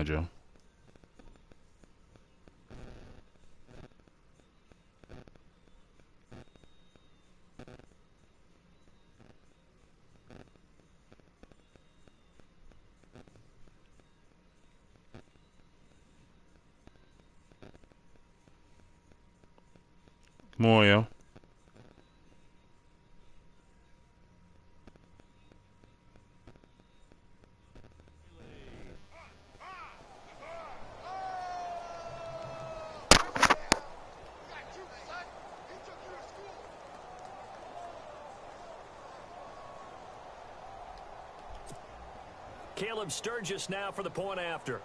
line, Joe. Come on, yo. Caleb Sturgis now for the point after.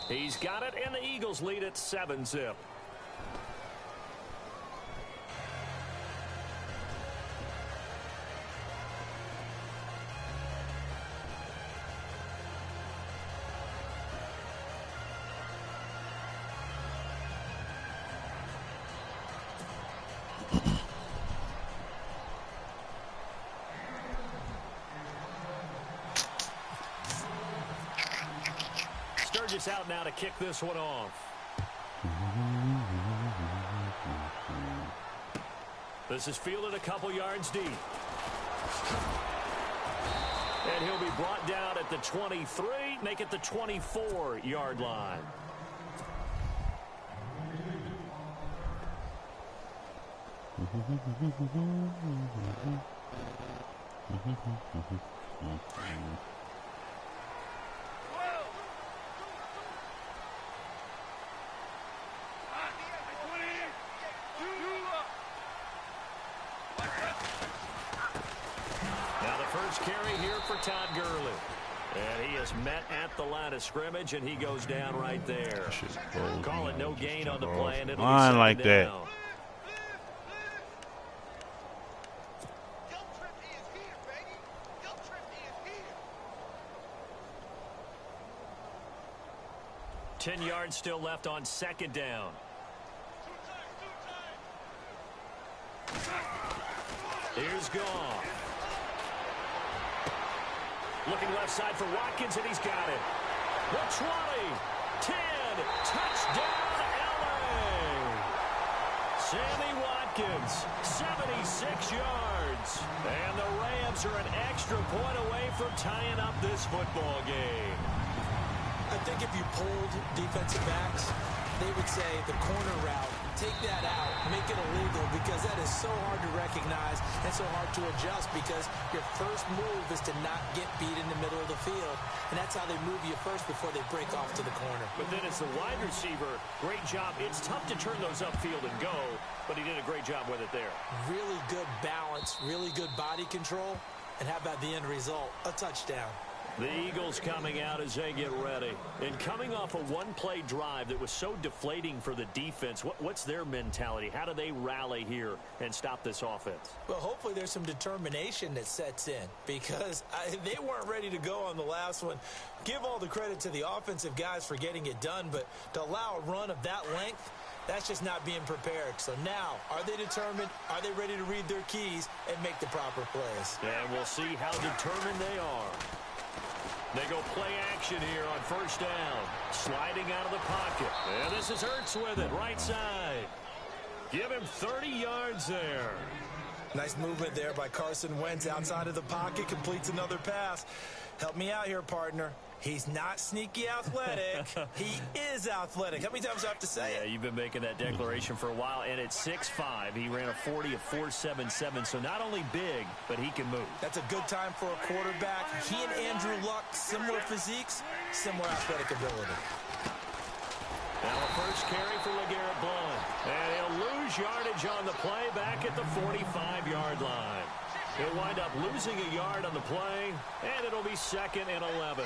He's got it, and the Eagles lead at 7-zip. Sturgis out now to kick this one off. This is fielded a couple yards deep. And he'll be brought down at the 23, make it the 24-yard line. Carry here for Todd Gurley. And he is met at the line of scrimmage, and he goes down right there. Call it no gain on the play, and it'll be second like that. down. Ten yards still left on second down. Here's Goff. Looking left side for Watkins, and he's got it. The 20, 10, touchdown, LA. Sammy Watkins, 76 yards. And the Rams are an extra point away from tying up this football game. I think if you polled defensive backs, they would say the corner route, take that out, make it illegal, because that is so hard to recognize and so hard to adjust, because your first move is to not get beat in the middle of the field, and that's how they move you first before they break off to the corner. But then as the wide receiver, great job. It's tough to turn those upfield and go, but he did a great job with it there. Really good balance, really good body control, and how about the end result? A touchdown. The Eagles coming out as they get ready. And coming off a one-play drive that was so deflating for the defense, what's their mentality? How do they rally here and stop this offense? Well, hopefully there's some determination that sets in, because they weren't ready to go on the last one. Give all the credit to the offensive guys for getting it done, but to allow a run of that length, that's just not being prepared. So now, are they determined? Are they ready to read their keys and make the proper plays? And we'll see how determined they are. They go play action here on first down. Sliding out of the pocket. And this is Ertz with it, right side. Give him 30 yards there. Nice movement there by Carson Wentz outside of the pocket. Completes another pass. Help me out here, partner. He's not sneaky athletic. He is athletic. How many times do I have to say it? Yeah, you've been making that declaration for a while. And at 6'5", he ran a 40 of 4.77. So not only big, but he can move. That's a good time for a quarterback. He and Andrew Luck, similar physiques, similar athletic ability. Now a first carry for LeGarrette Blount. And he'll lose yardage on the play back at the 45-yard line. He'll wind up losing a yard on the play, and it'll be 2nd and 11.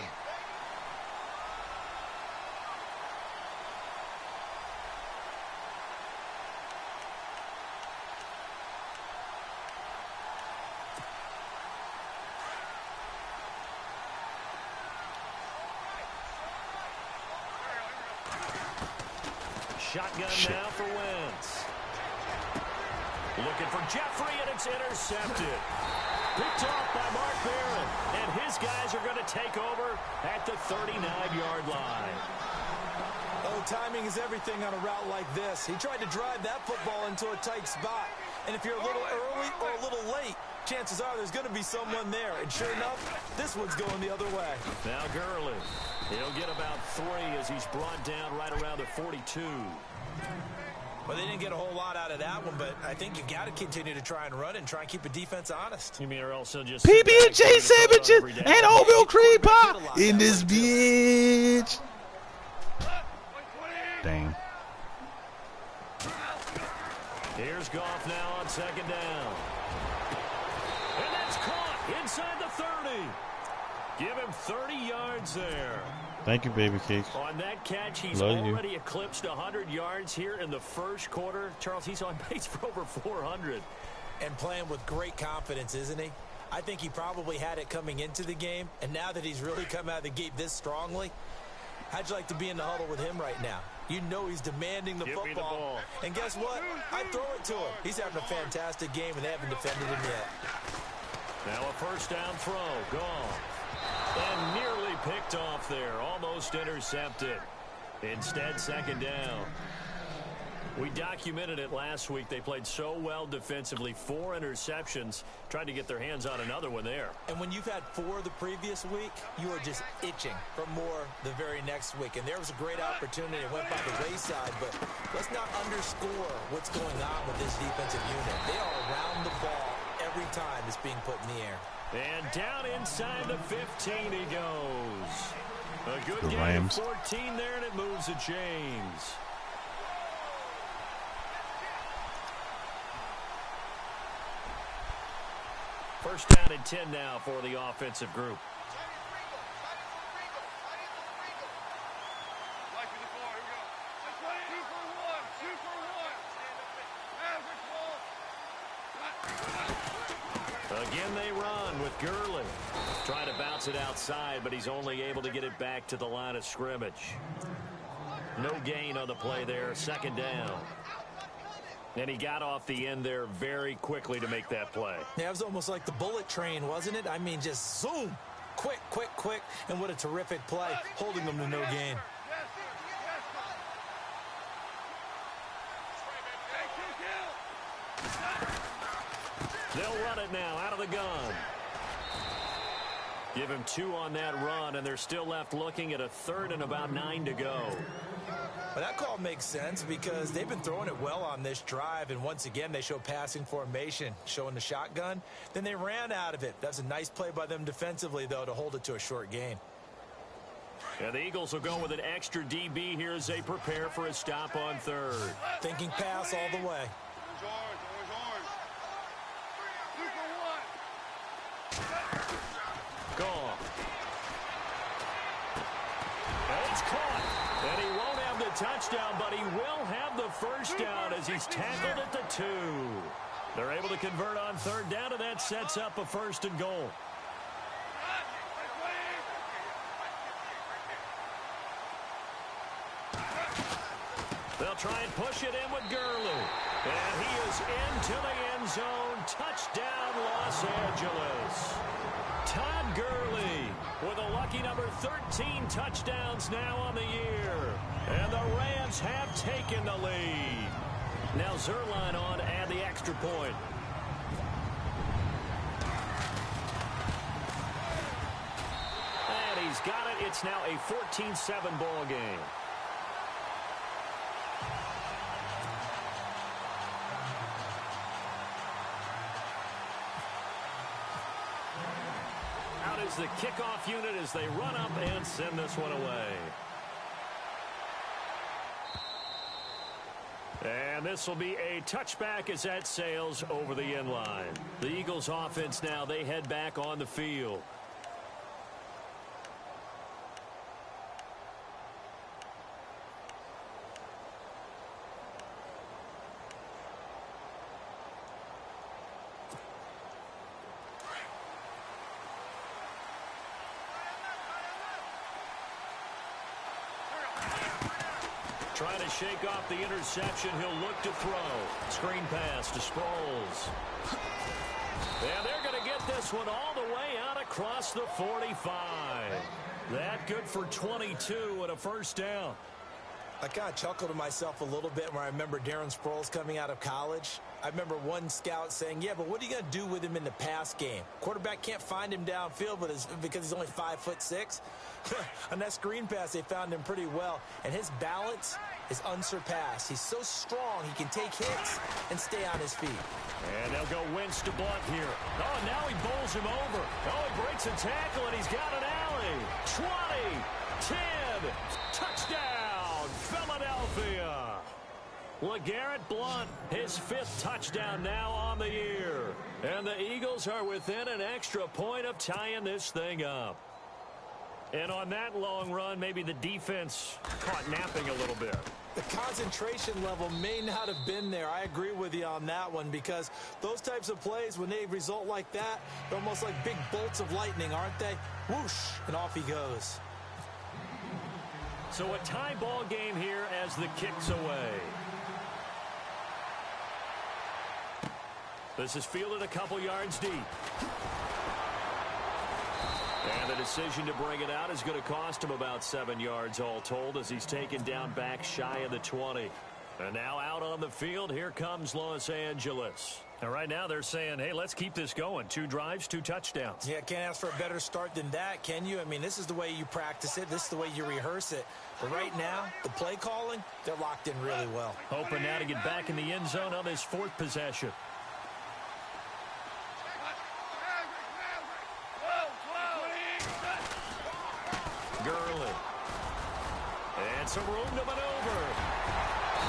Shotgun now for Wentz. Looking for Jeffrey, and it's intercepted. Picked off by Mark Barron, and his guys are going to take over at the 39-yard line. Oh, timing is everything on a route like this. He tried to drive that football into a tight spot. And if you're a little early or a little late, chances are there's going to be someone there. And sure enough, this one's going the other way. Now Gurley. He'll get about 3 as he's brought down right around the 42. Well, they didn't get a whole lot out of that one, but I think you got to continue to try and run and try and keep a defense honest. You mean or also just PB&J sandwiches and oatmeal cream pie in this bitch. Dang. Here's Goff now on second down. And that's caught inside the 30. Give him 30 yards there. Thank you, baby cakes. On that catch, he's Love already you. eclipsed 100 yards here in the first quarter. Charles, he's on pace for over 400. And playing with great confidence, isn't he? I think he probably had it coming into the game, and now that he's really come out of the gate this strongly, how'd you like to be in the huddle with him right now? You know he's demanding the Give me the football. ball. And guess what? I throw it to him. He's having a fantastic game, and they haven't defended him yet. Now a first down throw. Gone. And nearly picked off there. Almost intercepted. Instead, second down. We documented it last week. They played so well defensively. 4 interceptions. Tried to get their hands on another one there. And when you've had 4 the previous week, you are just itching for more the very next week. And there was a great opportunity. It went by the wayside, but let's not underscore what's going on with this defensive unit. They are around the ball every time it's being put in the air. And down inside the 15 he goes. A good The game Rams. of 14 there, and it moves to James. First down and 10 now for the offensive group. Again they run with Gurley. Trying to bounce it outside, but he's only able to get it back to the line of scrimmage. No gain on the play there. Second down. And he got off the end there very quickly to make that play. Yeah, it was almost like the bullet train, wasn't it? I mean, just zoom. Quick, quick, quick. And what a terrific play, holding them to no gain. They'll run it now out of the gun. Give him 2 on that run, and they're still left looking at a third and about 9 to go. But that call makes sense because they've been throwing it well on this drive, and once again they show passing formation, showing the shotgun. Then they ran out of it. That's a nice play by them defensively, though, to hold it to a short gain. And the Eagles will go with an extra DB here as they prepare for a stop on third. Thinking pass all the way. Gone. And it's caught. And he won't have the touchdown, but he will have the first down as he's tackled at the 2. They're able to convert on third down, and that sets up a first and goal. They'll try and push it in with Gurley. And he is into the end zone. Touchdown, Los Angeles. Todd Gurley with a lucky number 13 touchdowns now on the year. And the Rams have taken the lead. Now Zerline on to add the extra point. And he's got it. It's now a 14-7 ball game. Out is the kickoff unit as they run up and send this one away. And this will be a touchback as that sails over the end line. The Eagles offense now, they head back on the field. Trying to shake off the interception. He'll look to throw. Screen pass to Sproles. And they're going to get this one all the way out across the 45. That good for 22 and a first down. I kind of chuckled to myself a little bit when I remember Darren Sproles coming out of college. I remember one scout saying, yeah, but what are you going to do with him in the pass game? Quarterback can't find him downfield because he's only 5'6". On that screen pass, they found him pretty well. And his balance is unsurpassed. He's so strong, he can take hits and stay on his feet. And they'll go Wentz to Blunt here. Oh, and now he bowls him over. Oh, he breaks a tackle, and he's got an alley. 20, 10, touchdown, Philadelphia. LeGarrette Blunt, his 5th touchdown now on the year. And the Eagles are within an extra point of tying this thing up. And on that long run, maybe the defense caught napping a little bit. The concentration level may not have been there. I agree with you on that one, because those types of plays, when they result like that, they're almost like big bolts of lightning, aren't they? Whoosh, and off he goes. So a tie ball game here as the kick's away. This is fielded a couple yards deep. And the decision to bring it out is going to cost him about 7 yards all told, as he's taken down back shy of the 20. And now out on the field, here comes Los Angeles. And right now they're saying, hey, let's keep this going. 2 drives, 2 touchdowns. Yeah, can't ask for a better start than that, can you? I mean, this is the way you practice it. This is the way you rehearse it. But right now, the play calling, they're locked in really well. Hoping now to get back in the end zone on his 4th possession. Gurley. And some room to maneuver.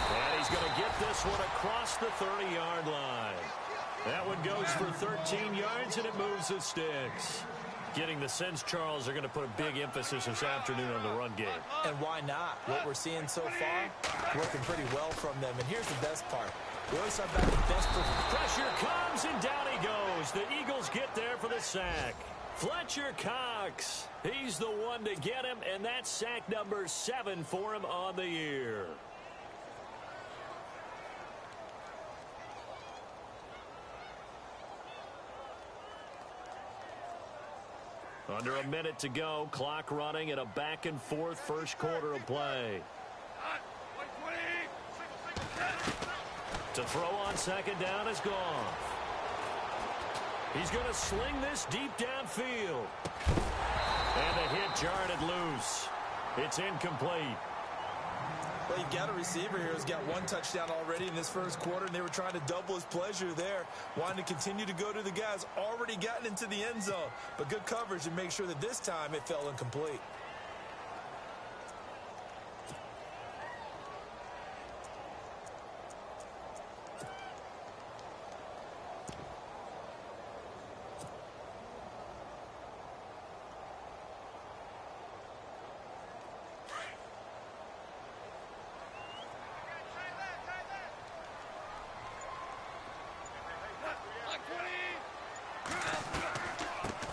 And he's going to get this one across the 30-yard line. That one goes for 13 yards, and it moves the sticks. Getting the sense, Charles, they're going to put a big emphasis this afternoon on the run game. And why not? What we're seeing so far, working pretty well from them. And here's the best part. We always talk about the best. Pressure comes, and down he goes. The Eagles get there for the sack. Fletcher Cox, he's the one to get him, and that's sack number 7 for him on the year. Under a minute to go, clock running at a back-and-forth first quarter of play. To throw on second down is gone. He's going to sling this deep downfield. And the hit jarred it loose. It's incomplete. Well, you've got a receiver here who's got 1 touchdown already in this first quarter, and they were trying to double his pleasure there, wanting to continue to go to the guys already gotten into the end zone. But good coverage to make sure that this time it fell incomplete.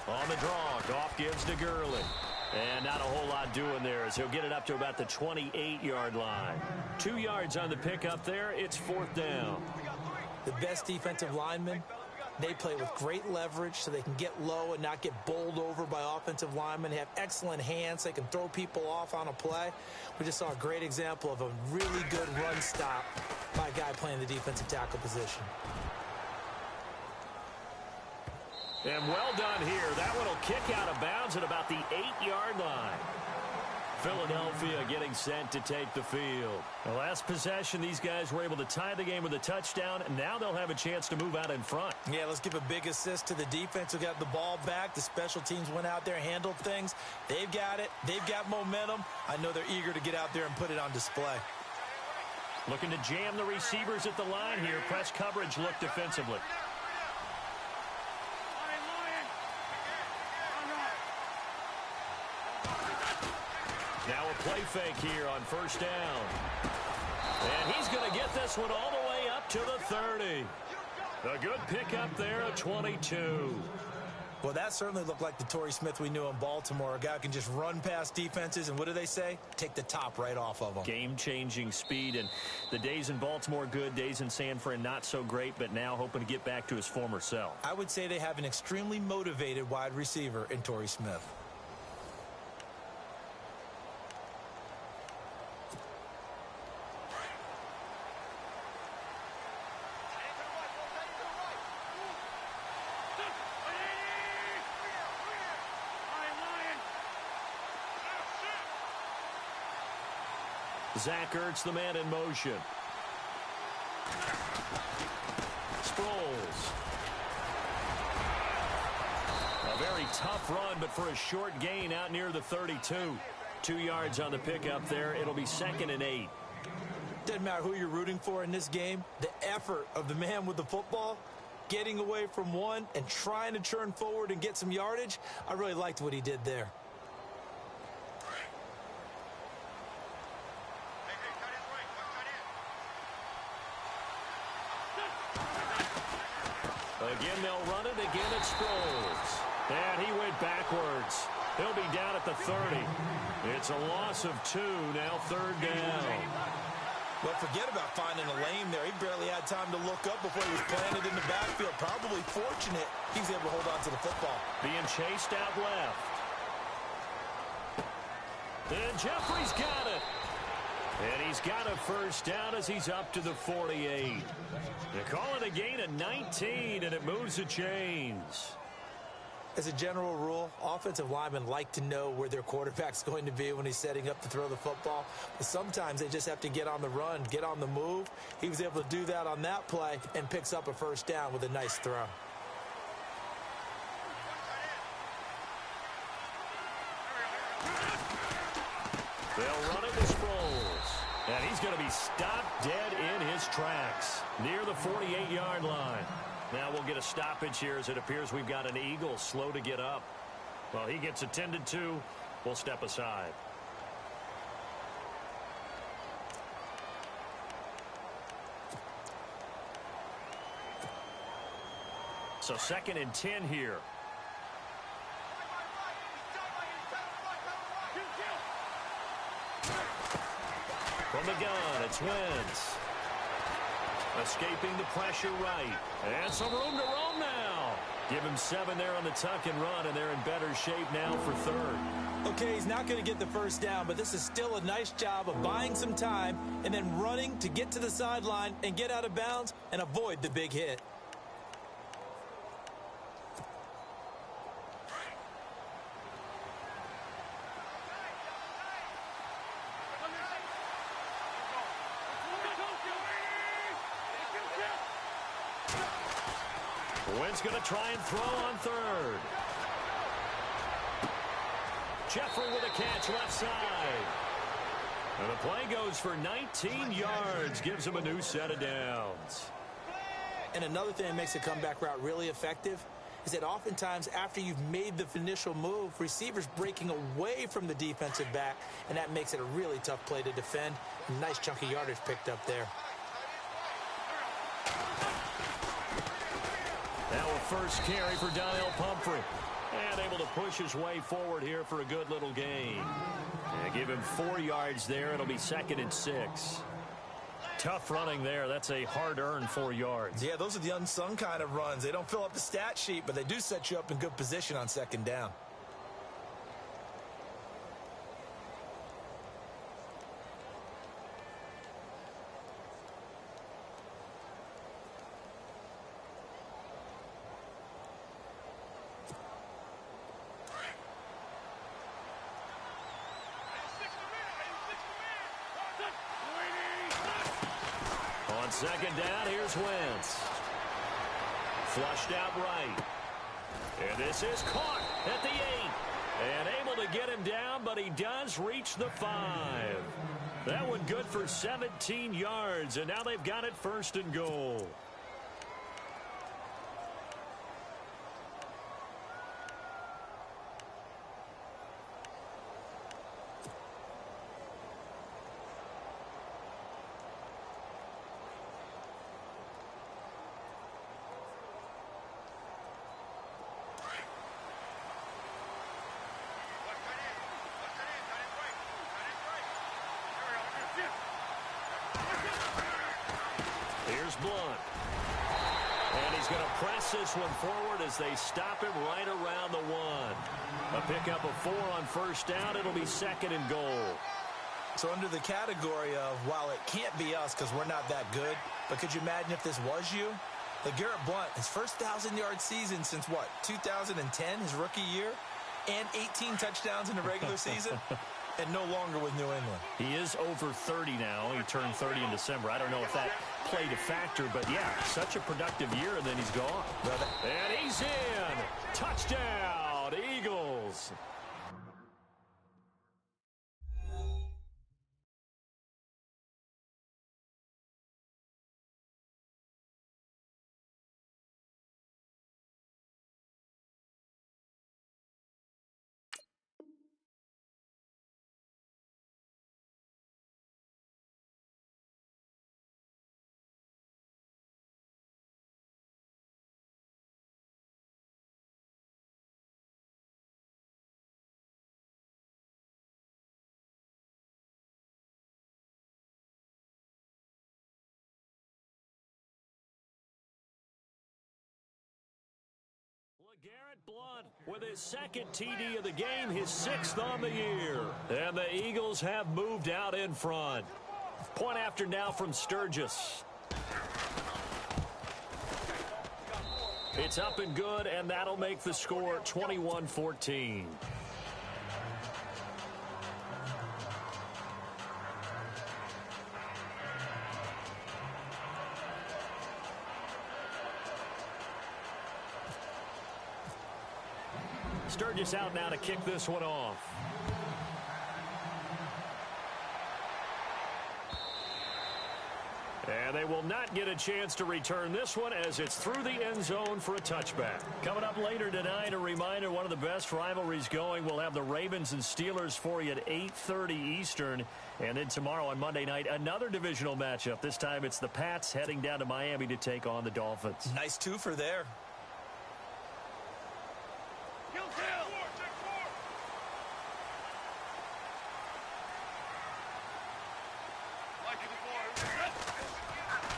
On the draw, Goff gives to Gurley. And not a whole lot doing there as he'll get it up to about the 28-yard line. 2 yards on the pickup there. It's 4th down. The best defensive linemen, they play with great leverage so they can get low and not get bowled over by offensive linemen. They have excellent hands. They can throw people off on a play. We just saw a great example of a really good run stop by a guy playing the defensive tackle position. And well done here. That one will kick out of bounds at about the 8-yard line. Philadelphia getting set to take the field. The last possession, these guys were able to tie the game with a touchdown, and now they'll have a chance to move out in front. Yeah, let's give a big assist to the defense who got the ball back. The special teams went out there, handled things. They've got it. They've got momentum. I know they're eager to get out there and put it on display. Looking to jam the receivers at the line here. Press coverage look defensively. Now a play fake here on first down. And he's going to get this one all the way up to the 30. A good pickup there at 22. Well, that certainly looked like the Torrey Smith we knew in Baltimore. A guy who can just run past defenses, and what do they say? Take the top right off of them. Game-changing speed, and the days in Baltimore good, days in San Fran not so great, but now hoping to get back to his former self. I would say they have an extremely motivated wide receiver in Torrey Smith. Zach Ertz, the man in motion. Sproles. A very tough run, but for a short gain out near the 32. 2 yards on the pickup there. It'll be 2nd and 8. Doesn't matter who you're rooting for in this game. The effort of the man with the football, getting away from one and trying to turn forward and get some yardage, I really liked what he did there. Again, they'll run it. Again, it's Sproles. And he went backwards. He'll be down at the 30. It's a loss of 2, now 3rd down. Well, forget about finding a lane there. He barely had time to look up before he was planted in the backfield. Probably fortunate he was able to hold on to the football. Being chased out left. And Jeffrey's got it. And he's got a first down as he's up to the 48. They call it a gain of 19, and it moves the chains. As a general rule, offensive linemen like to know where their quarterback's going to be when he's setting up to throw the football. But sometimes they just have to get on the run, get on the move. He was able to do that on that play and picks up a first down with a nice throw. They'll run it with Sproles. And he's going to be stopped dead in his tracks near the 48-yard line. Now we'll get a stoppage here as it appears we've got an Eagle slow to get up. Well, he gets attended to. We'll step aside. So 2nd and 10 here. From the gun, it's Wentz. Escaping the pressure right. And some room to roam now. Give him 7 there on the tuck and run, and they're in better shape now for 3rd. Okay, he's not going to get the first down, but this is still a nice job of buying some time and then running to get to the sideline and get out of bounds and avoid the big hit. Wentz going to try and throw on 3rd. Jeffrey with a catch left side. And the play goes for 19 yards. Gives him a new set of downs. And another thing that makes a comeback route really effective is that oftentimes after you've made the initial move, receivers breaking away from the defensive back, and that makes it a really tough play to defend. Nice chunk of yardage picked up there. Now a first carry for Donnell Pumphrey. And able to push his way forward here for a good little gain. And give him 4 yards there. It'll be 2nd and 6. Tough running there. That's a hard-earned 4 yards. Yeah, those are the unsung kind of runs. They don't fill up the stat sheet, but they do set you up in good position on 2nd down. On 2nd down, here's Wentz. Flushed out right. And this is caught at the 8. And able to get him down, but he does reach the 5. That one good for 17 yards, and now they've got it 1st and goal. Here's Blunt. And he's going to press this one forward as they stop him right around the 1. A pickup of 4 on first down. It'll be 2nd and goal. So under the category of, while it can't be us because we're not that good, but could you imagine if this was you? LeGarrette Blunt, his first 1,000-yard season since, what, 2010, his rookie year? And 18 touchdowns in the regular season? And no longer with New England. He is over 30 now. He turned 30 in December. I don't know if that played a factor, but yeah, such a productive year, and then he's gone. And he's in. Touchdown, Eagles. LeGarrette Blunt with his 2nd TD of the game, his 6th on the year. And the Eagles have moved out in front. Point after now from Sturgis. It's up and good, and that'll make the score 21-14. Sturgis out now to kick this one off. And they will not get a chance to return this one as it's through the end zone for a touchback. Coming up later tonight, a reminder, one of the best rivalries going. We'll have the Ravens and Steelers for you at 8:30 Eastern. And then tomorrow on Monday night, another divisional matchup. This time it's the Pats heading down to Miami to take on the Dolphins. Nice twofer there.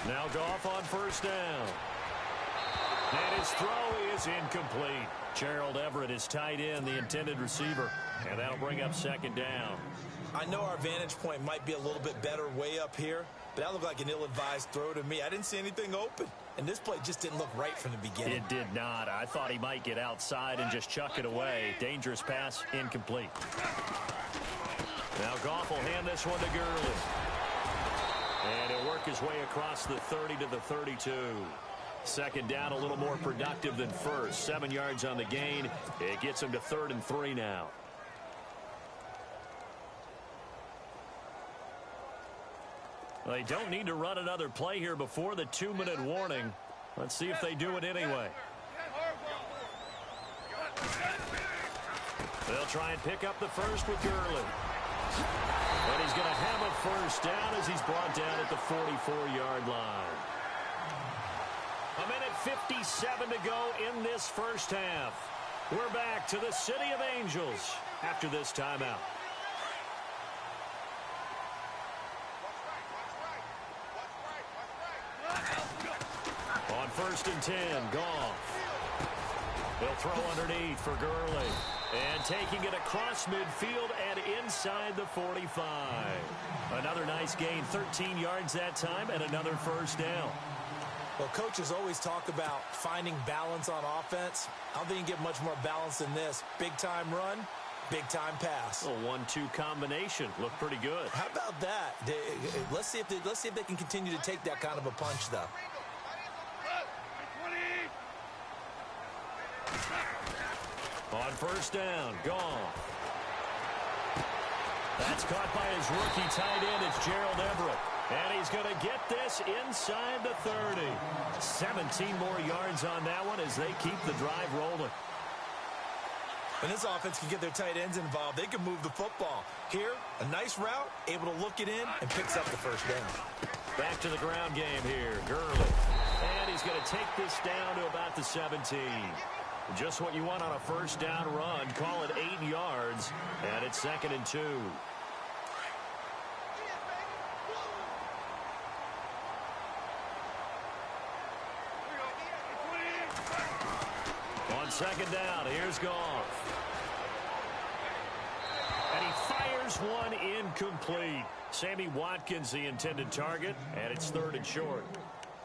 Now Goff on first down. And his throw is incomplete. Gerald Everett is tight end, the intended receiver. And that'll bring up 2nd down. I know our vantage point might be a little bit better way up here, but that looked like an ill-advised throw to me. I didn't see anything open. And this play just didn't look right from the beginning. It did not. I thought he might get outside and just chuck it away. Dangerous pass, incomplete. Now Goff will hand this one to Gurley. And he'll work his way across the 30 to the 32. 2nd down, a little more productive than first. 7 yards on the gain. It gets him to 3rd and 3 now. Well, they don't need to run another play here before the 2-minute warning. Let's see if they do it anyway. They'll try and pick up the first with Gurley. And he's going to have a first down as he's brought down at the 44-yard line. 1:57 to go in this first half. We're back to the City of Angels after this timeout. On 1st and 10, Goff. He'll throw underneath for Gurley. And taking it across midfield and inside the 45. Another nice gain, 13 yards that time, and another first down. Well, coaches always talk about finding balance on offense. I don't think you can get much more balance than this. Big-time run, big-time pass. A 1-2 combination. Looked pretty good. How about that? Let's see if they can continue to take that kind of a punch, though. On first down, Goff. That's caught by his rookie tight end. It's Gerald Everett. And he's going to get this inside the 30. 17 more yards on that one as they keep the drive rolling. When this offense can get their tight ends involved, they can move the football. Here, a nice route, able to look it in, and picks up the first down. Back to the ground game here, Gurley. And he's going to take this down to about the 17. Just what you want on a first down run. Call it 8 yards, and it's 2nd and 2. second down. Here's Goff. And he fires one incomplete. Sammy Watkins, the intended target, and it's 3rd and short.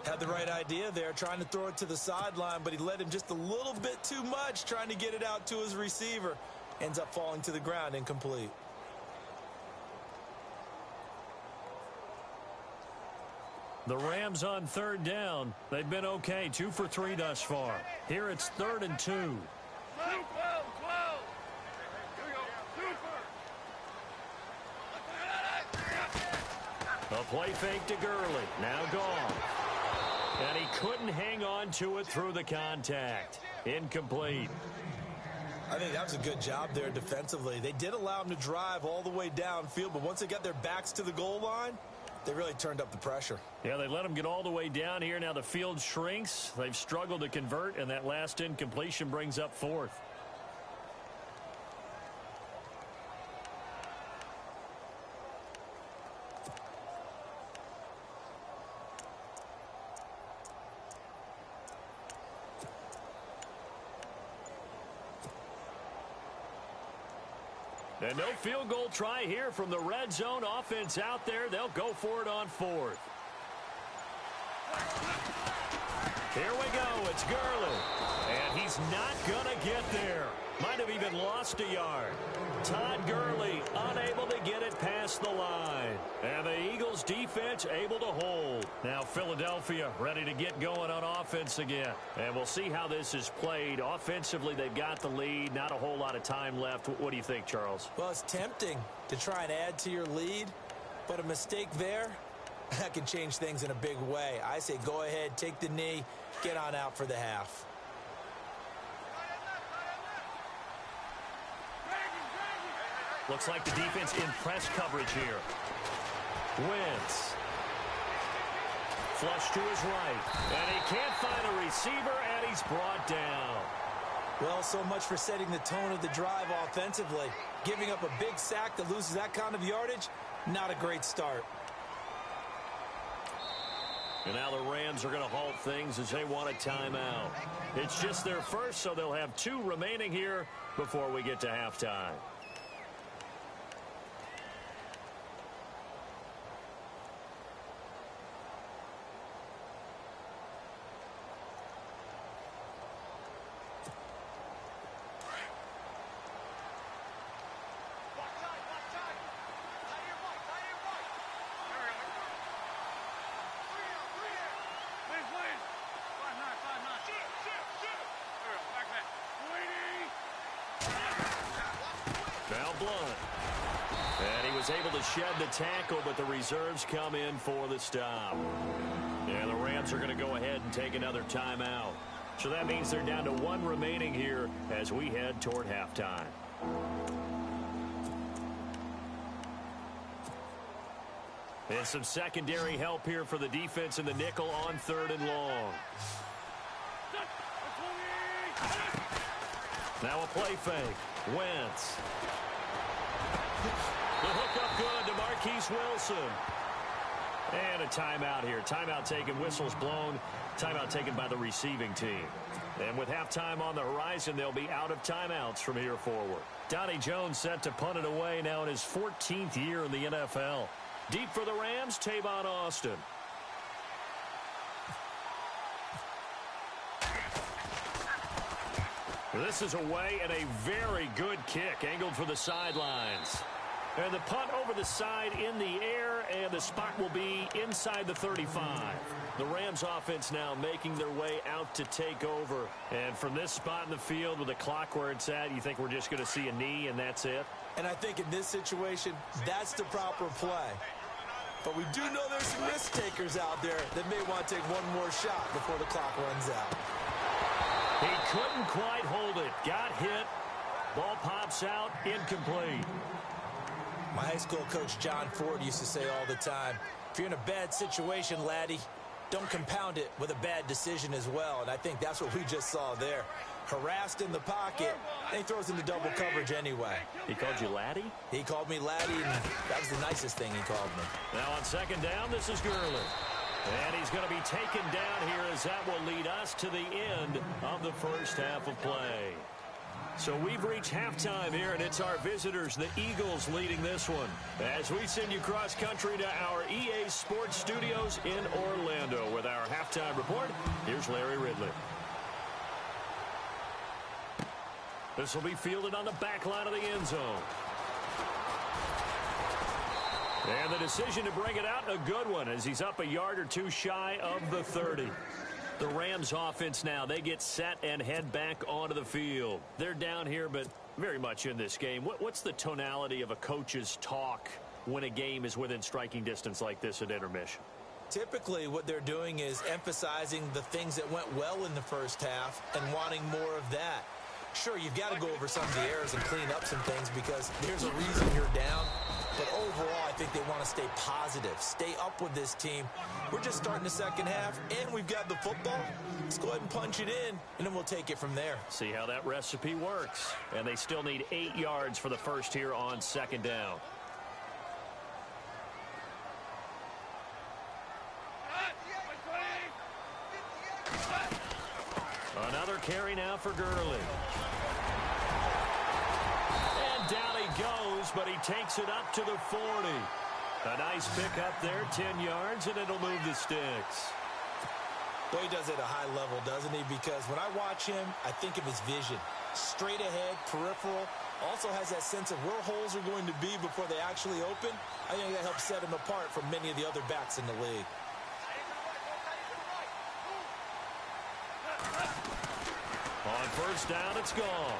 Had the right idea there, trying to throw it to the sideline, but he led him just a little bit too much, trying to get it out to his receiver. Ends up falling to the ground, incomplete. The Rams on 3rd down. They've been okay, 2 for 3 thus far. Here it's 3rd and 2. A play fake to Gurley. Now gone. And he couldn't hang on to it through the contact. Incomplete. I think that was a good job there defensively. They did allow him to drive all the way downfield, but once they got their backs to the goal line, they really turned up the pressure. Yeah, they let him get all the way down here. Now the field shrinks. They've struggled to convert, and that last incompletion brings up 4th. And no field goal try here from the red zone offense out there. They'll go for it on 4th. Here we go. It's Gurley. And he's not going to get there. Might have even lost a yard. Todd Gurley unable to get it past the line. And the Eagles defense able to hold. Now Philadelphia ready to get going on offense again. And we'll see how this is played. Offensively, they've got the lead. Not a whole lot of time left. What do you think, Charles? Well, it's tempting to try and add to your lead, but a mistake there, that can change things in a big way. I say go ahead, take the knee, get on out for the half. Looks like the defense in press coverage here. Wentz. Flush to his right. And he can't find a receiver, and he's brought down. Well, so much for setting the tone of the drive offensively. Giving up a big sack that loses that kind of yardage, not a great start. And now the Rams are going to halt things as they want a timeout. It's just their first, so they'll have 2 remaining here before we get to halftime. Able to shed the tackle, but the reserves come in for the stop. And the Rams are going to go ahead and take another timeout. So that means they're down to 1 remaining here as we head toward halftime. And some secondary help here for the defense in the nickel on 3rd and long. Now a play fake. Wentz. The hook up good to Marquise Wilson. And a timeout here. Timeout taken, whistles blown. Timeout taken by the receiving team. And with halftime on the horizon, they'll be out of timeouts from here forward. Donnie Jones set to punt it away now in his 14th year in the NFL. Deep for the Rams, Tavon Austin. This is away and a very good kick, angled for the sidelines. And the punt over the side in the air, and the spot will be inside the 35. The Rams offense now making their way out to take over. And from this spot in the field with the clock where it's at, you think we're just going to see a knee and that's it? And I think in this situation, that's the proper play. But we do know there's some risk takers out there that may want to take one more shot before the clock runs out. He couldn't quite hold it. Got hit. Ball pops out. Incomplete. My high school coach, John Ford, used to say all the time, if you're in a bad situation, laddie, don't compound it with a bad decision as well. And I think that's what we just saw there. Harassed in the pocket, and he throws into double coverage anyway. He called you laddie? He called me laddie, and that was the nicest thing he called me. Now on 2nd down, this is Gurley. And he's going to be taken down here as that will lead us to the end of the first half of play. So we've reached halftime here, and it's our visitors, the Eagles, leading this one. As we send you cross-country to our EA Sports Studios in Orlando with our halftime report, here's Larry Ridley. This will be fielded on the back line of the end zone. And the decision to bring it out, a good one, as he's up a yard or two shy of the 30. The Rams offense now, they get set and head back onto the field. They're down here, but very much in this game. What's the tonality of a coach's talk when a game is within striking distance like this at intermission? Typically, what they're doing is emphasizing the things that went well in the first half and wanting more of that. Sure, you've got to go over some of the errors and clean up some things because there's a reason you're down. But overall, I think they want to stay positive, stay up with this team. We're just starting the second half, and we've got the football. Let's go ahead and punch it in, and then we'll take it from there. See how that recipe works. And they still need 8 yards for the first here on second down. Another carry now for Gurley. And down he goes, but he takes it up to the 40. A nice pick up there, 10 yards, and it'll move the sticks. Boy, he does it at a high level, doesn't he? Because when I watch him, I think of his vision. Straight ahead, peripheral. Also has that sense of where holes are going to be before they actually open. I think that helps set him apart from many of the other backs in the league. On first down, it's gone.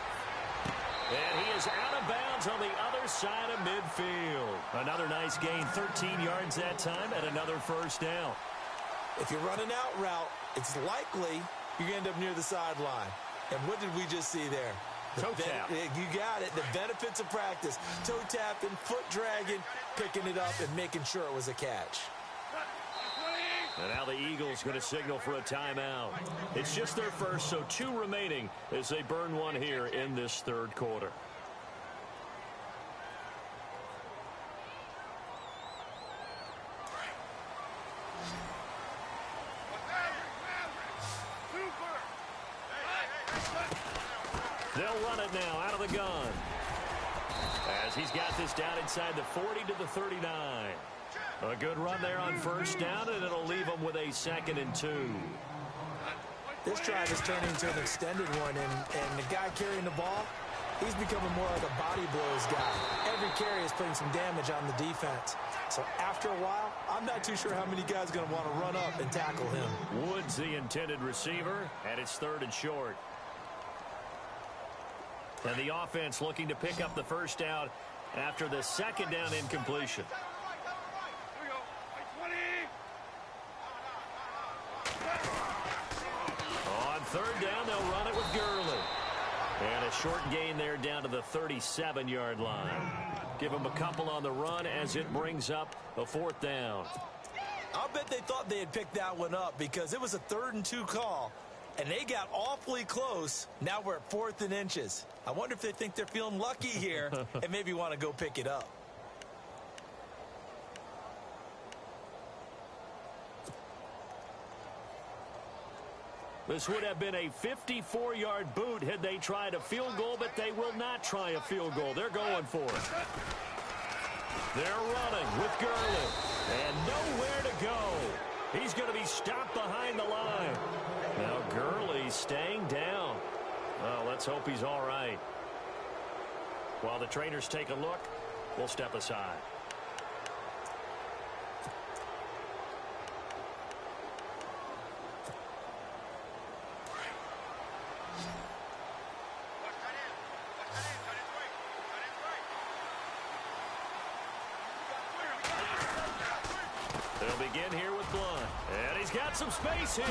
And he is out of bounds on the other side of midfield. Another nice gain, 13 yards that time, and another first down. If you're running out route, it's likely you're going to end up near the sideline. And what did we just see there? Toe tap. You got it. The benefits of practice. Toe tapping, foot dragging, picking it up, and making sure it was a catch. And now the Eagles going to signal for a timeout. It's just their first, so 2 remaining as they burn one here in this third quarter. They'll run it now out of the gun. As he's got this down inside the 40 to the 39. A good run there on first down, and it'll leave them with a 2nd and 2. This drive is turning into an extended one, and the guy carrying the ball, he's becoming more like a body blows guy. Every carry is putting some damage on the defense. So after a while, I'm not too sure how many guys are going to want to run up and tackle him. Woods the intended receiver, and it's 3rd and short. And the offense looking to pick up the first down after the 2nd down incompletion. On 3rd down, they'll run it with Gurley. And a short gain there down to the 37-yard line. Give them a couple on the run as it brings up a 4th down. I'll bet they thought they had picked that one up because it was a 3rd and 2 call. And they got awfully close. Now we're at 4th and inches. I wonder if they think they're feeling lucky here and maybe want to go pick it up. This would have been a 54-yard boot had they tried a field goal, but they will not try a field goal. They're going for it. They're running with Gurley. And nowhere to go. He's going to be stopped behind the line. Now Gurley staying down. Well, let's hope he's all right. While the trainers take a look, we'll step aside. They'll begin here with Blunt. And he's got some space here.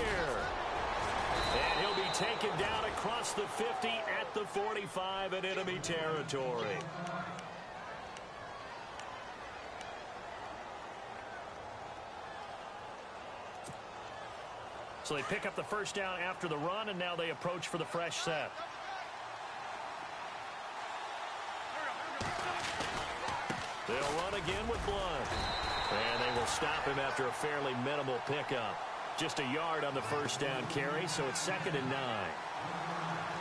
And he'll be taken down across the 50 at the 45 in enemy territory. So they pick up the first down after the run, and now they approach for the fresh set. They'll run again with Blunt. And they will stop him after a fairly minimal pickup. Just a yard on the first down carry, so it's 2nd and 9.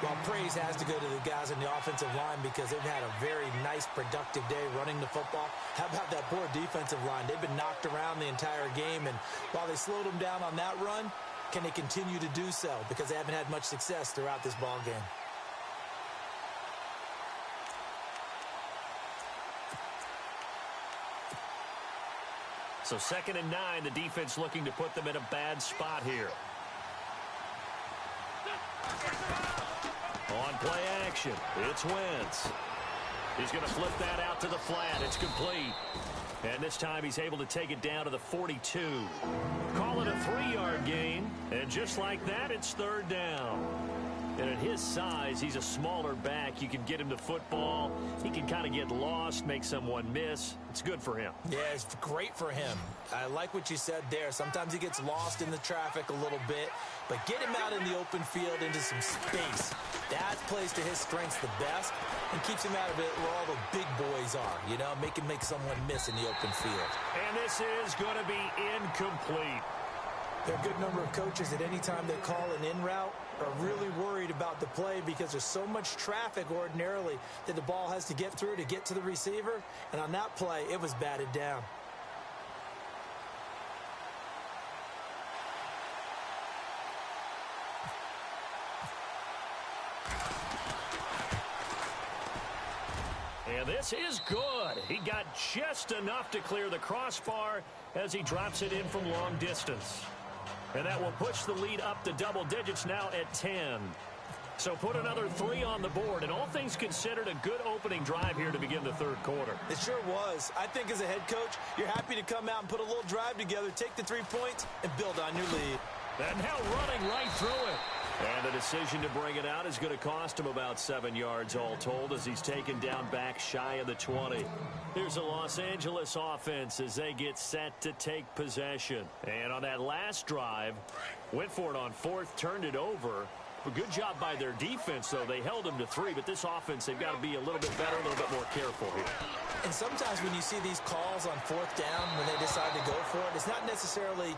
Well, praise has to go to the guys on the offensive line because they've had a very nice, productive day running the football. How about that poor defensive line? They've been knocked around the entire game, and while they slowed them down on that run, can they continue to do so? Because they haven't had much success throughout this ball game. So 2nd and 9, the defense looking to put them in a bad spot here. On play action, it's Wentz. He's going to flip that out to the flat. It's complete. And this time he's able to take it down to the 42. Call it a 3-yard gain. And just like that, it's 3rd down. And at his size, he's a smaller back. You can get him to football. He can kind of get lost, make someone miss. It's good for him. Yeah, it's great for him. I like what you said there. Sometimes he gets lost in the traffic a little bit, but get him out in the open field into some space. That plays to his strengths the best and keeps him out of it where all the big boys are, you know, make someone miss in the open field. And this is going to be incomplete. There are a good number of coaches at any time they call an in route are really worried about the play because there's so much traffic ordinarily that the ball has to get through to get to the receiver. And on that play, it was batted down. And this is good. He got just enough to clear the crossbar as he drops it in from long distance. And that will push the lead up to double digits now at 10. So put another 3 on the board. And all things considered, a good opening drive here to begin the 3rd quarter. It sure was. I think as a head coach, you're happy to come out and put a little drive together, take the 3 points, and build on your lead. And now running right through it. And the decision to bring it out is going to cost him about 7 yards all told as he's taken down back shy of the 20. Here's a Los Angeles offense as they get set to take possession. And on that last drive, went for it on 4th, turned it over. A good job by their defense, though. They held them to 3, but this offense, they've got to be a little bit better, a little bit more careful here. And sometimes when you see these calls on 4th down, when they decide to go for it, it's not necessarily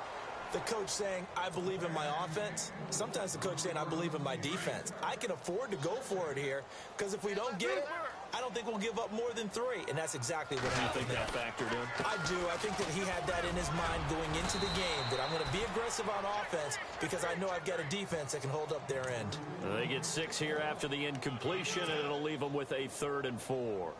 the coach saying, I believe in my offense. Sometimes the coach saying, I believe in my defense. I can afford to go for it here because if we don't get it, I don't think we'll give up more than 3. And that's exactly what happened. You think that factored in? I do. I think that he had that in his mind going into the game, that I'm going to be aggressive on offense because I know I've got a defense that can hold up their end. They get 6 here after the incompletion, and it'll leave them with a 3rd and 4.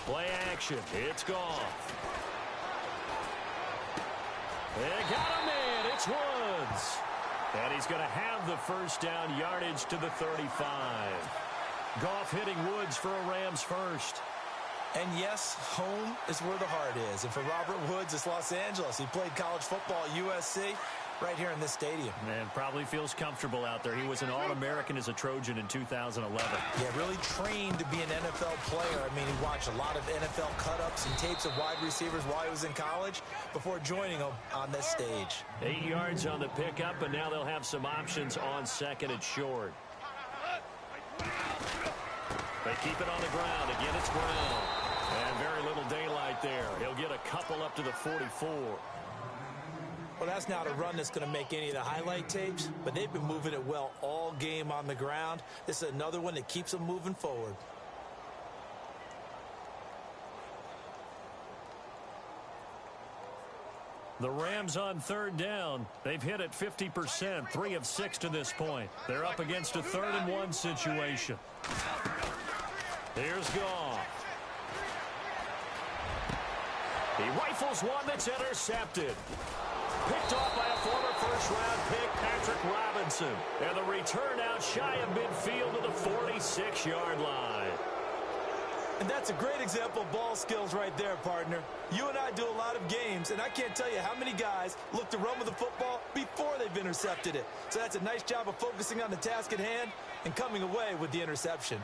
Play action. It's gone. They got him in. It's Woods. And he's going to have the first down yardage to the 35. Goff hitting Woods for a Rams first. And yes, home is where the heart is. And for Robert Woods, it's Los Angeles. He played college football at USC right here in this stadium. And probably feels comfortable out there. He was an All-American as a Trojan in 2011. Yeah, really trained to be an NFL player. I mean, he watched a lot of NFL cut-ups and tapes of wide receivers while he was in college before joining them on this stage. 8 yards on the pickup, and now they'll have some options on 2nd and short. They keep it on the ground. Again, it's Brown. And very little daylight there. He'll get a couple up to the 44. Well, that's not a run that's going to make any of the highlight tapes, but they've been moving it well all game on the ground. This is another one that keeps them moving forward. The Rams on 3rd down. They've hit it 50%, 3 of 6 to this point. They're up against a 3rd and 1 situation. Here's Goff. He rifles one that's intercepted. Picked off by a former first-round pick, Patrick Robinson. And the return out shy of midfield to the 46-yard line. And that's a great example of ball skills right there, partner. You and I do a lot of games, and I can't tell you how many guys look to run with the football before they've intercepted it. So that's a nice job of focusing on the task at hand and coming away with the interception.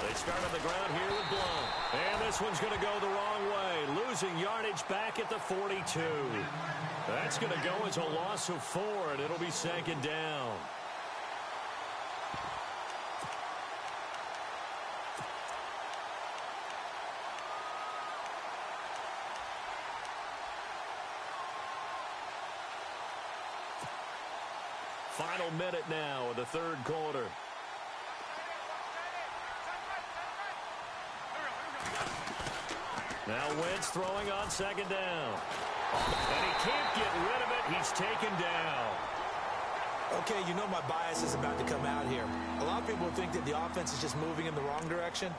They start on the ground here with Blount. And this one's going to go the wrong way. Losing yardage back at the 42. That's going to go as a loss of 4, and it'll be second down. Final minute now of the third quarter. Now Wentz throwing on second down. And he can't get rid of it. He's taken down. Okay, you know my bias is about to come out here. A lot of people think that the offense is just moving in the wrong direction.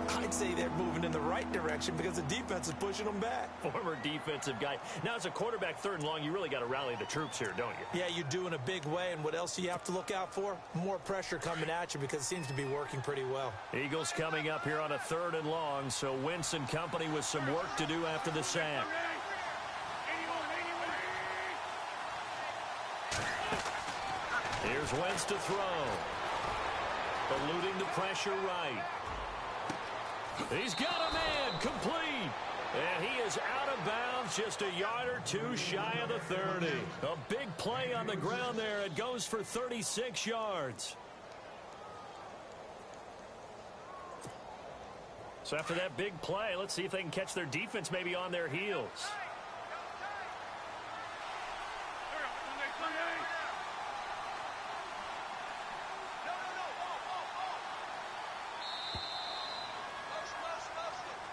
I'd say they're moving in the right direction because the defense is pushing them back. Former defensive guy. Now, as a quarterback, third and long, you really got to rally the troops here, don't you? Yeah, you do in a big way. And what else do you have to look out for? More pressure coming at you because it seems to be working pretty well. Eagles coming up here on a third and long, so Wentz and company with some work to do after the sack. Here's Wentz to throw. Eluding the pressure right. He's got a man complete. And he is out of bounds just a yard or two shy of the 30. A big play on the ground there. It goes for 36 yards. So after that big play, let's see if they can catch their defense maybe on their heels.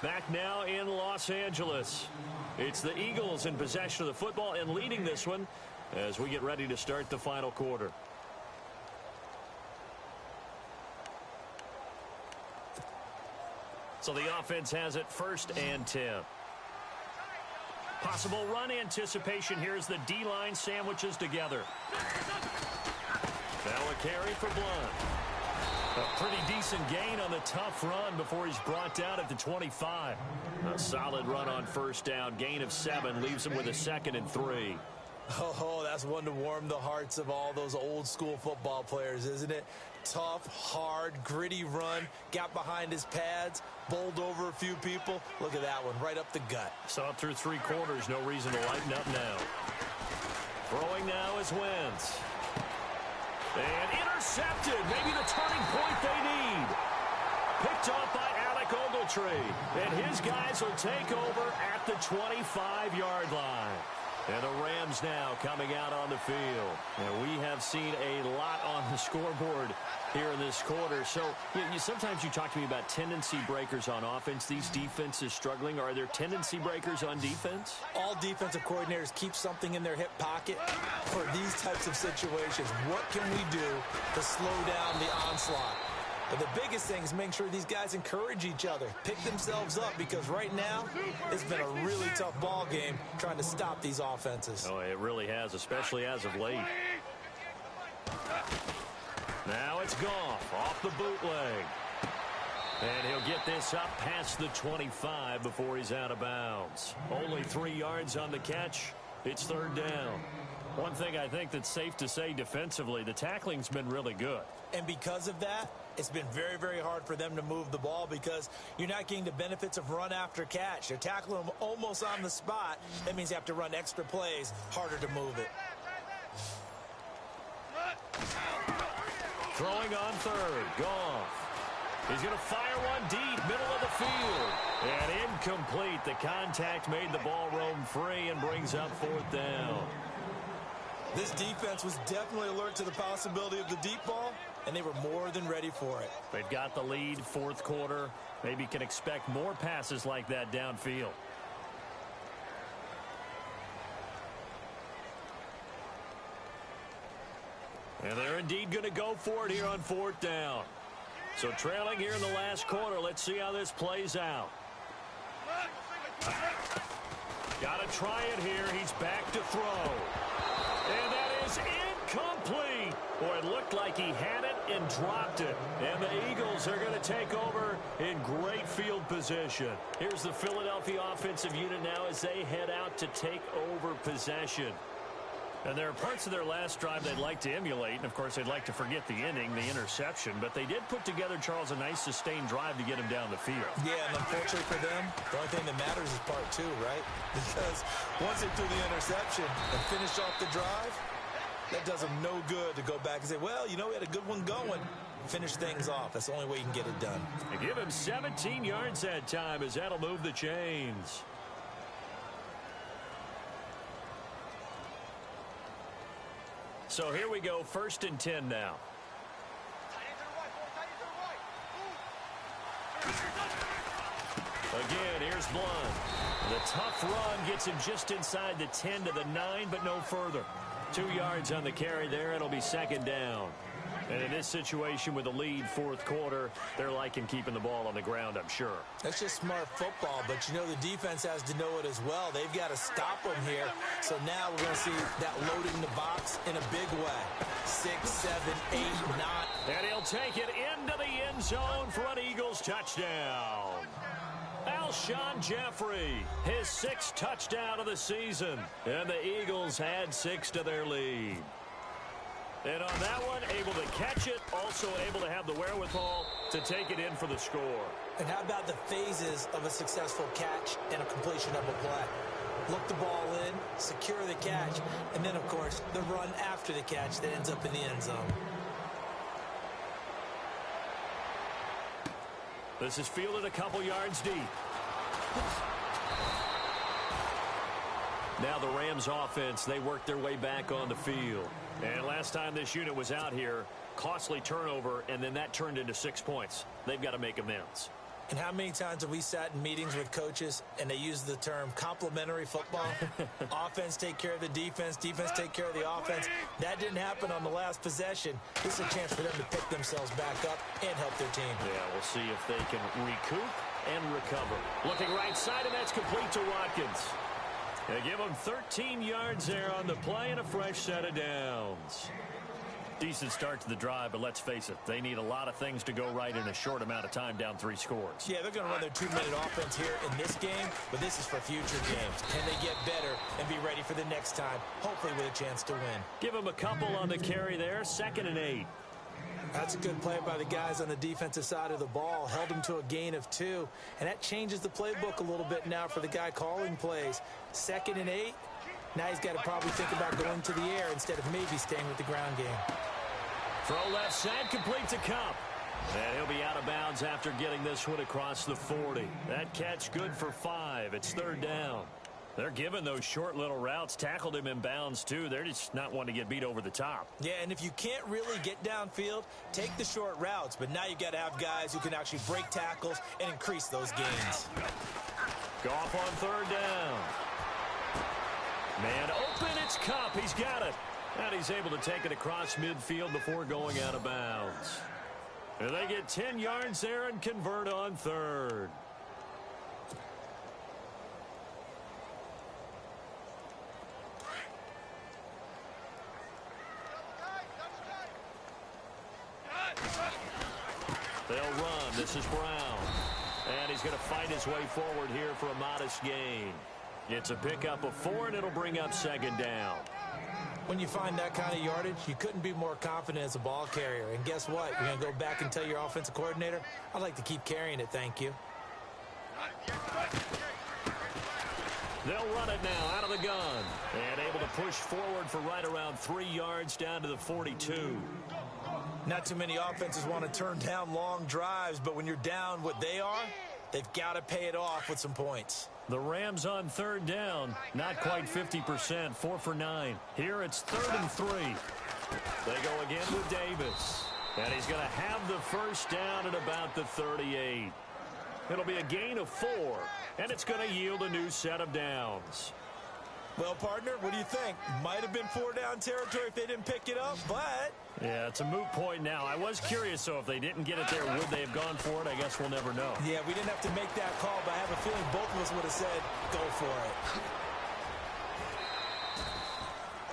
Back now in Los Angeles. It's the Eagles in possession of the football and leading this one as we get ready to start the final quarter. So the offense has it 1st and 10. Possible run anticipation here as the D-line sandwiches together. Now a carry for Blount. A pretty decent gain on the tough run before he's brought down at the 25. A solid run on 1st down. Gain of 7 leaves him with a 2nd and 3. Oh, that's one to warm the hearts of all those old school football players, isn't it? Tough, hard, gritty run. Got behind his pads, bowled over a few people. Look at that one, right up the gut. Saw it through 3 quarters. No reason to lighten up now. Throwing now is Wentz. And intercepted. Maybe the turning point they need. Picked off by Alec Ogletree. And his guys will take over at the 25-yard line. And the Rams now coming out on the field. And we have seen a lot on the scoreboard here in this quarter. So sometimes you talk to me about tendency breakers on offense. These defenses struggling. Are there tendency breakers on defense? All defensive coordinators keep something in their hip pocket for these types of situations. What can we do to slow down the onslaught? But the biggest thing is make sure these guys encourage each other, pick themselves up, because right now it's been a really tough ball game trying to stop these offenses. Oh, it really has, especially as of late. Now it's Goff off the bootleg. And he'll get this up past the 25 before he's out of bounds. Only 3 yards on the catch. It's 3rd down. One thing I think that's safe to say defensively, the tackling's been really good. And because of that, it's been very, very hard for them to move the ball because you're not getting the benefits of run after catch. You're tackling them almost on the spot. That means you have to run extra plays, harder to move it. Throwing on 3rd, Goff. He's going to fire one deep, middle of the field. And incomplete. The contact made the ball roam free and brings up 4th down. This defense was definitely alert to the possibility of the deep ball, and they were more than ready for it. They've got the lead, 4th quarter. Maybe can expect more passes like that downfield. And they're indeed going to go for it here on 4th down. So trailing here in the last quarter. Let's see how this plays out. Got to try it here. He's back to throw. And that is Complete. Boy, it looked like he had it and dropped it. And the Eagles are going to take over in great field position. Here's the Philadelphia offensive unit now as they head out to take over possession. And there are parts of their last drive they'd like to emulate. And, of course, they'd like to forget the ending, the interception. But they did put together, Charles, a nice sustained drive to get him down the field. Yeah, and unfortunately for them, the only thing that matters is part two, right? Because once they threw the interception and finished off the drive, that does them no good to go back and say, well, you know, we had a good one going. Finish things off. That's the only way you can get it done. They give him 17 yards that time as that'll move the chains. So here we go, 1st and 10 now. Again, here's Blunt. The tough run gets him just inside the 10 to the 9, but no further. 2 yards on the carry there. It'll be 2nd down. And in this situation with the lead 4th quarter, they're liking keeping the ball on the ground, I'm sure. That's just smart football, but you know the defense has to know it as well. They've got to stop them here. So now we're going to see that loading the box in a big way. 6, 7, 8, 9. And he'll take it into the end zone for an Eagles touchdown. Alshon Jeffrey, his 6th touchdown of the season. And the Eagles add 6 to their lead. And on that one, able to catch it, also able to have the wherewithal to take it in for the score. And how about the phases of a successful catch and a completion of a play? Look the ball in, secure the catch, and then, of course, the run after the catch that ends up in the end zone. This is fielded a couple yards deep. Now the Rams offense, they work their way back on the field. And last time this unit was out here, costly turnover, and then that turned into 6 points. They've got to make amends. And how many times have we sat in meetings with coaches and they use the term complementary football? Offense take care of the defense, defense take care of the offense. That didn't happen on the last possession. This is a chance for them to pick themselves back up and help their team. Yeah, we'll see if they can recoup and recover. Looking right side, and that's complete to Watkins. They give him 13 yards there on the play and a fresh set of downs. Decent start to the drive, but let's face it, they need a lot of things to go right in a short amount of time, down 3 scores. Yeah, they're going to run their 2-minute offense here in this game, but this is for future games. Can they get better and be ready for the next time, hopefully with a chance to win? Give them a couple on the carry there, 2nd and 8. That's a good play by the guys on the defensive side of the ball. Held them to a gain of 2, and that changes the playbook a little bit now for the guy calling plays. 2nd and 8, now he's got to probably think about going to the air instead of maybe staying with the ground game. Throw left side, complete to Cup. And he'll be out of bounds after getting this one across the 40. That catch good for 5. It's 3rd down. They're giving those short little routes. Tackled him in bounds, too. They're just not wanting to get beat over the top. Yeah, and if you can't really get downfield, take the short routes. But now you got to have guys who can actually break tackles and increase those gains. Goff on 3rd down. Man open, it's Cup. He's got it. And he's able to take it across midfield before going out of bounds. And they get 10 yards there and convert on 3rd. They'll run. This is Brown. And he's going to fight his way forward here for a modest gain. It's a pickup of 4, and it'll bring up 2nd down. When you find that kind of yardage, you couldn't be more confident as a ball carrier. And guess what? You're going to go back and tell your offensive coordinator, I'd like to keep carrying it, thank you. They'll run it now out of the gun. And able to push forward for right around 3 yards down to the 42. Not too many offenses want to turn down long drives, but when you're down what they are, they've got to pay it off with some points. The Rams on 3rd down, not quite 50%, 4 for 9. Here it's 3rd and 3. They go again with Davis. And he's going to have the first down at about the 38. It'll be a gain of 4, and it's going to yield a new set of downs. Well, partner, what do you think? Might have been 4-down territory if they didn't pick it up, but... Yeah, it's a moot point now. I was curious, so if they didn't get it there, would they have gone for it? I guess we'll never know. Yeah, we didn't have to make that call, but I have a feeling both of us would have said, go for it.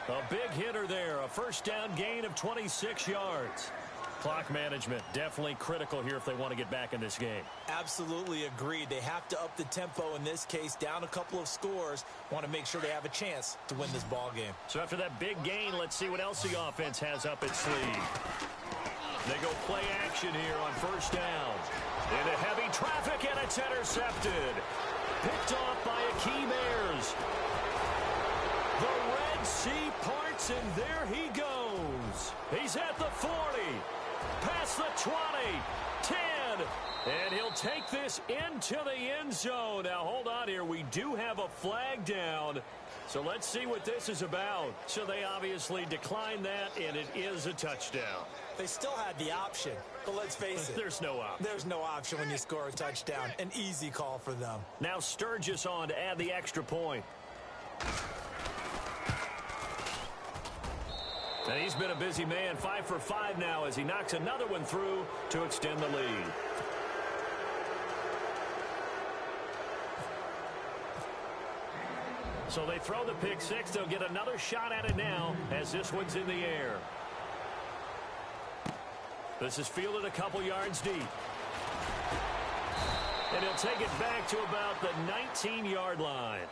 A big hitter there, a first down gain of 26 yards. Clock management, definitely critical here if they want to get back in this game. Absolutely agreed. They have to up the tempo in this case, down a couple of scores. Want to make sure they have a chance to win this ball game. So after that big gain, let's see what else the offense has up its sleeve. They go play action here on first down. Into heavy traffic, and it's intercepted. Picked off by Akeem Ayers. The Red Sea parts, and there he goes. He's at the 40. Past the 20, 10, and he'll take this into the end zone. Now, hold on here. We do have a flag down, so let's see what this is about. So they obviously declined that, and it is a touchdown. They still had the option, but let's face it. There's no option. There's no option when you score a touchdown. An easy call for them. Now Sturgis on to add the extra point. And he's been a busy man, 5 for 5 now as he knocks another one through to extend the lead. So they throw the pick six. They'll get another shot at it now as this one's in the air. This is fielded a couple yards deep. And he'll take it back to about the 19-yard line.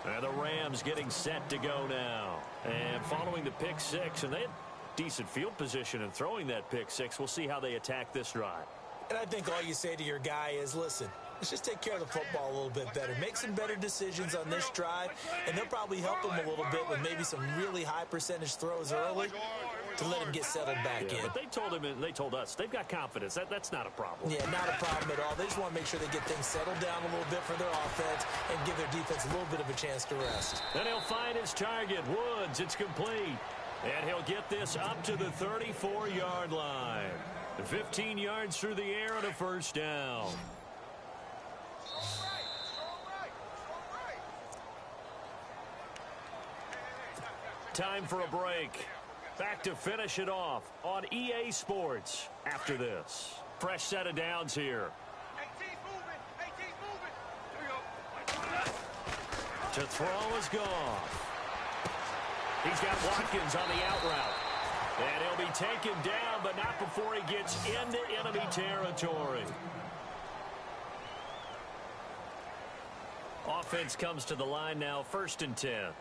And the Rams getting set to go now. And following the pick six, and they had decent field position in throwing that pick six. We'll see how they attack this drive. And I think all you say to your guy is, listen, let's just take care of the football a little bit better. Make some better decisions on this drive, and they'll probably help him a little bit with maybe some really high percentage throws early to let him get settled back in. But they told him, and they told us, they've got confidence. That's not a problem. Yeah, not a problem at all. They just want to make sure they get things settled down a little bit for their offense and give their defense a little bit of a chance to rest. And he'll find his target, Woods. It's complete. And he'll get this up to the 34-yard line. 15 yards through the air and a first down. Time for a break. Back to finish it off on EA Sports after this. Fresh set of downs here. To throw is Goff. He's got Watkins on the out route. And he'll be taken down, but not before he gets into enemy territory. Offense comes to the line now, 1st and 10.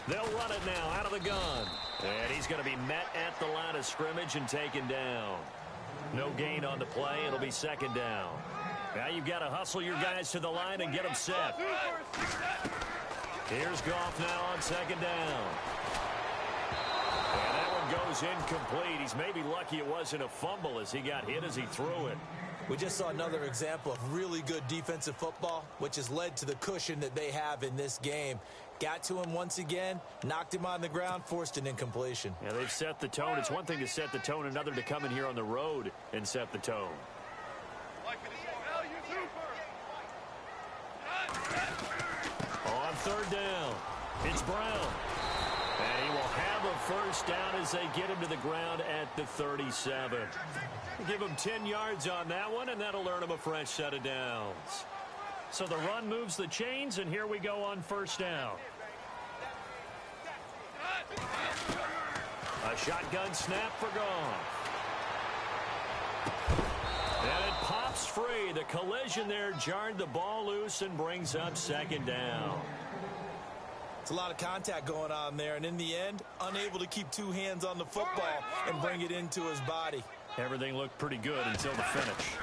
They'll run it now out of the gun. And he's going to be met at the line of scrimmage and taken down. No gain on the play. It'll be 2nd down. Now you've got to hustle your guys to the line and get them set. Here's Goff now on 2nd down. And that one goes incomplete. He's maybe lucky it wasn't a fumble as he got hit as he threw it. We just saw another example of really good defensive football, which has led to the cushion that they have in this game. Got to him once again, knocked him on the ground, forced an incompletion. Yeah, they've set the tone. It's one thing to set the tone, another to come in here on the road and set the tone. On 3rd down, it's Brown. And he will have a first down as they get him to the ground at the 37. Give him 10 yards on that one, and that'll earn him a fresh set of downs. So the run moves the chains, and here we go on 1st down. A shotgun snap for Goff. And it pops free. The collision there jarred the ball loose and brings up 2nd down. It's a lot of contact going on there, and in the end, unable to keep 2 hands on the football and bring it into his body. Everything looked pretty good until the finish.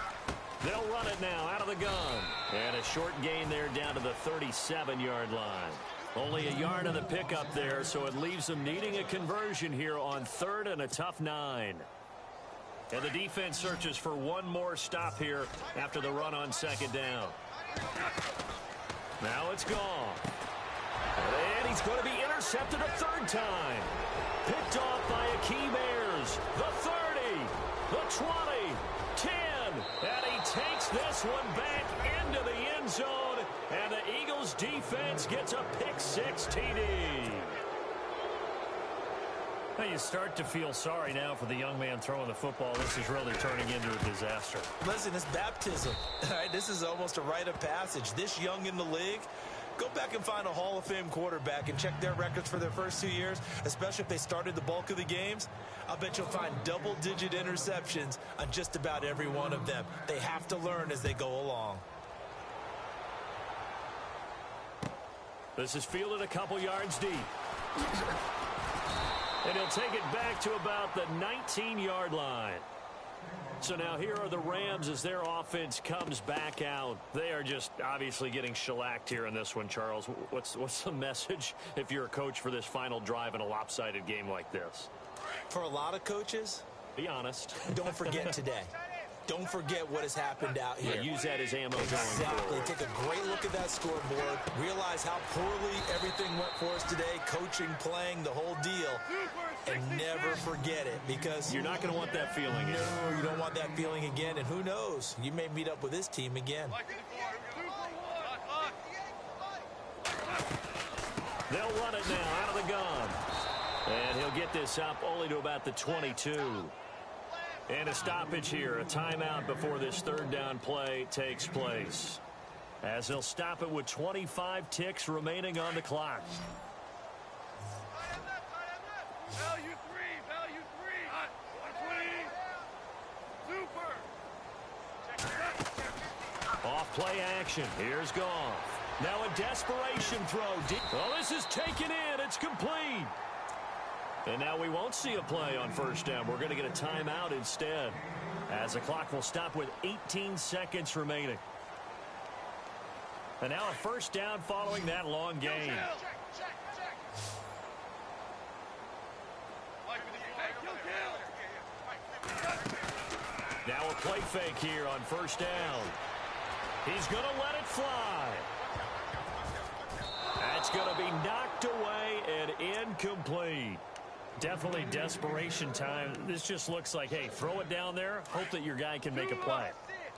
They'll run it now out of the gun. And a short gain there down to the 37-yard line. Only a yard on the pickup there, so it leaves them needing a conversion here on 3rd and a tough 9. And the defense searches for one more stop here after the run on 2nd down. Now it's gone. And he's going to be intercepted a 3rd time. Picked off by Akeem Ayers. The 30, the 20, 10. And he takes this one back into the end zone. And the Eagles defense gets a pick 6 TD. Well, you start to feel sorry now for the young man throwing the football. This is really turning into a disaster. Listen, it's baptism. All right, this is almost a rite of passage. This young in the league, go back and find a Hall of Fame quarterback and check their records for their first 2 years, especially if they started the bulk of the games. I'll bet you'll find double-digit interceptions on just about every one of them. They have to learn as they go along. This is fielded a couple yards deep. And he'll take it back to about the 19-yard line. So now here are the Rams as their offense comes back out. They are just obviously getting shellacked here in this one, Charles. What's the message if you're a coach for this final drive in a lopsided game like this? For a lot of coaches, be honest. Don't forget today. Don't forget what has happened out here. Yeah, use that as ammo. Exactly. Take a great look at that scoreboard. Realize how poorly everything went for us today. Coaching, playing, the whole deal. And never forget it, because you're not going to want that feeling again. No, you don't want that feeling again. And who knows? You may meet up with this team again. They'll run it now out of the gun. And he'll get this up only to about the 22. And a stoppage here, a timeout before this third down play takes place. As he'll stop it with 25 ticks remaining on the clock. Value three. Super. Off play action. Here's Goff. Now a desperation throw. Well, this is taken in. It's complete. And now we won't see a play on first down. We're going to get a timeout instead, as the clock will stop with 18 seconds remaining. And now a first down following that long gain. Now a play fake here on first down. He's going to let it fly. That's going to be knocked away and incomplete. Definitely desperation time. This just looks like, hey, throw it down there, hope that your guy can make a play.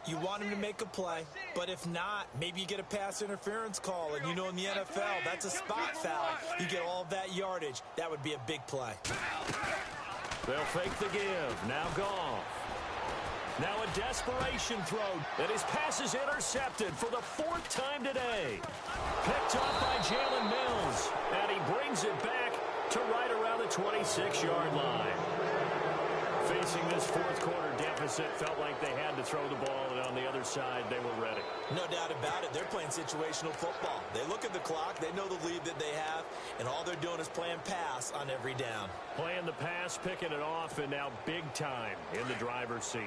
You want him to make a play, but if not, maybe you get a pass interference call, and you know in the NFL, that's a spot foul. You get all of that yardage. That would be a big play. They'll fake the give. Now Goff. Now a desperation throw, and his pass is intercepted for the fourth time today. Picked up by Jalen Mills, and he brings it back to right around the 26-yard line. Facing this fourth quarter deficit, felt like they had to throw the ball, and on the other side, they were ready. No doubt about it. They're playing situational football. They look at the clock, they know the lead that they have, and all they're doing is playing pass on every down. Playing the pass, picking it off, and now big time in the driver's seat.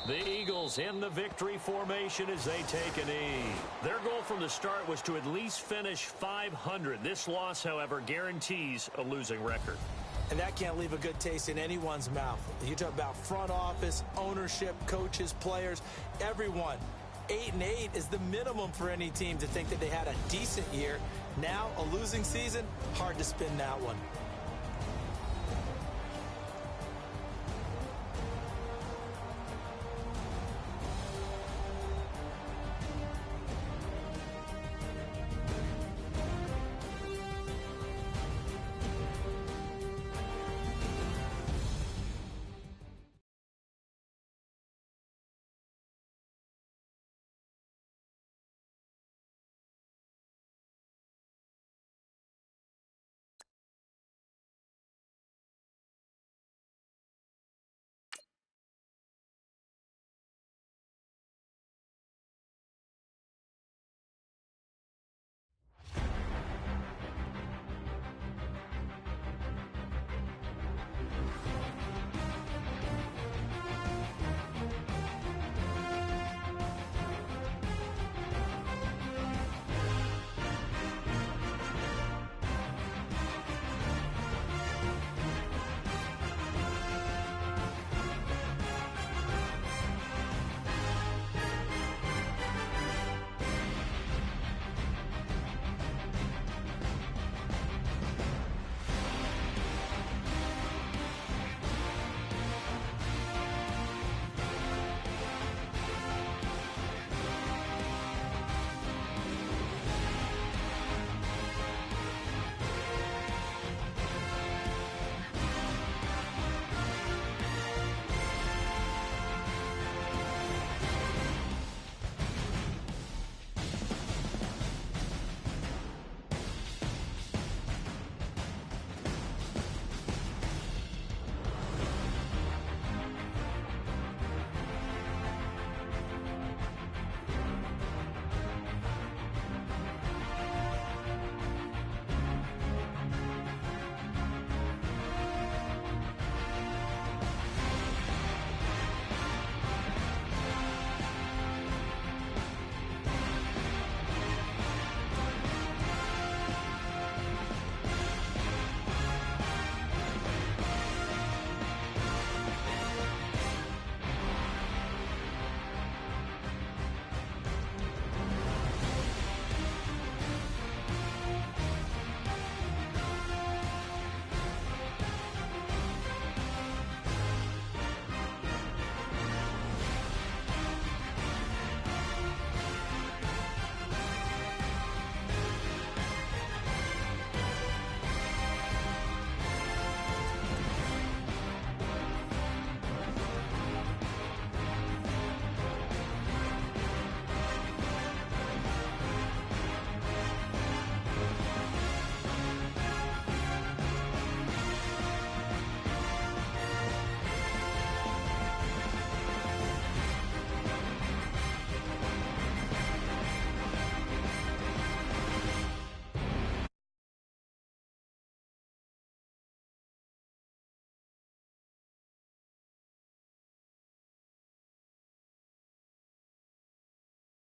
The Eagles in the victory formation as they take a knee. Their goal from the start was to at least finish 500. This loss, however, guarantees a losing record. And that can't leave a good taste in anyone's mouth. You talk about front office, ownership, coaches, players, everyone. 8-8 is the minimum for any team to think that they had a decent year. Now, a losing season, hard to spin that one.